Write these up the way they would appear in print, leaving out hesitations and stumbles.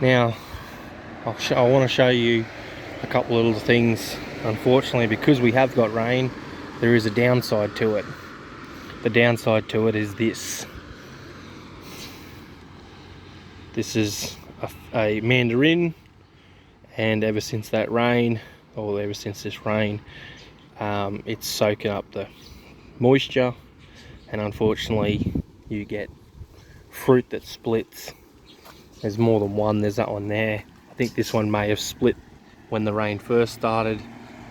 Now I want to show you a couple of little things. Unfortunately, because we have got rain, there is a downside to it. The downside to it is this. This is a mandarin, and ever since that rain, or ever since this rain, it's soaking up the moisture, and unfortunately you get fruit that splits. There's more than one. There's that one there. I think this one may have split when the rain first started.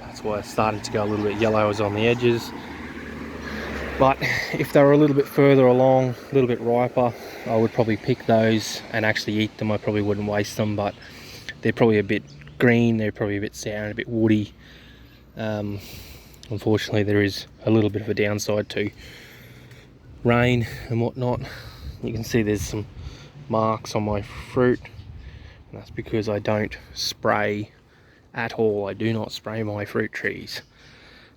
That's why it started to go a little bit yellow as on the edges. But if they were a little bit further along, a little bit riper, I would probably pick those and actually eat them. I probably wouldn't waste them, but they're probably a bit green, they're probably a bit sour and a bit woody. Unfortunately, there is a little bit of a downside to rain and whatnot. You can see there's some marks on my fruit, and that's because I don't spray at all. I do not spray my fruit trees.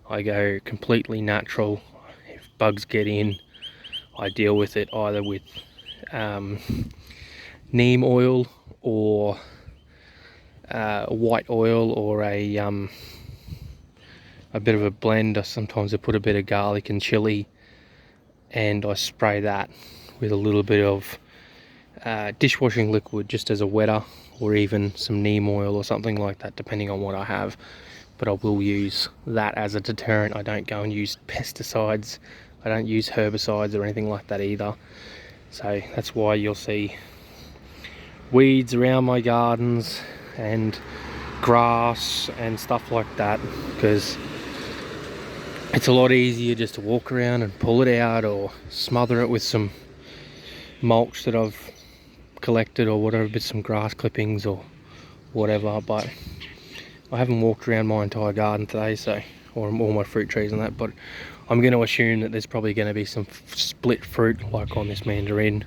I go completely natural. If bugs get in, I deal with it either with neem oil or white oil, or a bit of a blend. Sometimes I put a bit of garlic and chili and I spray that with a little bit of dishwashing liquid just as a wetter, or even some neem oil or something like that, depending on what I have. But I will use that as a deterrent. I don't go and use pesticides. I don't use herbicides or anything like that either. So that's why you'll see weeds around my gardens and grass and stuff like that, because it's a lot easier just to walk around and pull it out, or smother it with some mulch that I've collected or whatever, bit some grass clippings or whatever. But I haven't walked around my entire garden today, so, or all my fruit trees and that, but I'm going to assume that there's probably going to be some split fruit like on this mandarin.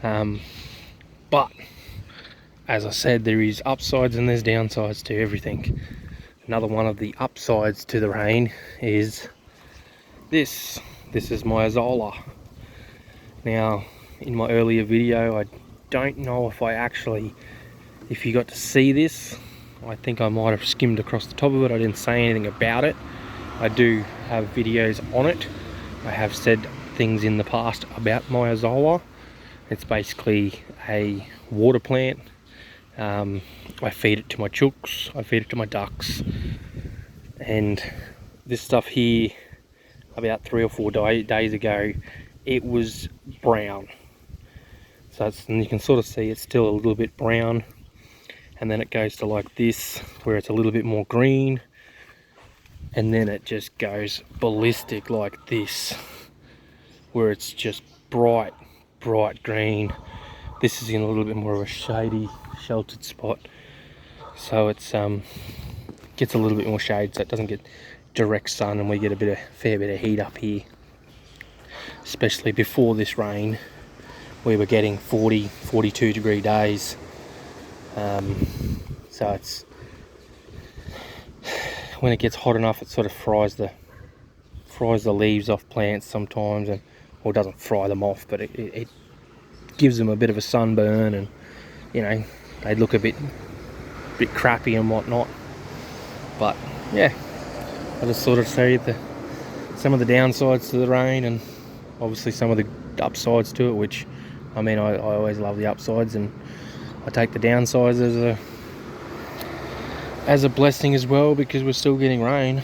But as I said, there is upsides and there's downsides to everything. Another one of the upsides to the rain is this. This is my Azolla. Now, in my earlier video, I don't know if you got to see this. I think I might have skimmed across the top of it. I didn't say anything about it. I do have videos on it. I have said things in the past about my Azolla. It's basically a water plant. I feed it to my chooks, I feed it to my ducks, and this stuff here, about 3 or 4 days ago, it was brown. So and you can sort of see it's still a little bit brown, and then it goes to like this, where it's a little bit more green, and then it just goes ballistic like this, where it's just bright green. This is in a little bit more of a shady, sheltered spot, so it's gets a little bit more shade, so it doesn't get direct sun, and we get a fair bit of heat up here. Especially before this rain, we were getting 40-42 degree days. So it's, when it gets hot enough, it sort of fries the leaves off plants sometimes, and or doesn't fry them off, but it gives them a bit of a sunburn, and you know, they look a bit crappy and whatnot. But yeah, I just sort of say some of the downsides to the rain, and obviously some of the upsides to it, which, I mean, I always love the upsides, and I take the downsides as a blessing as well, because we're still getting rain.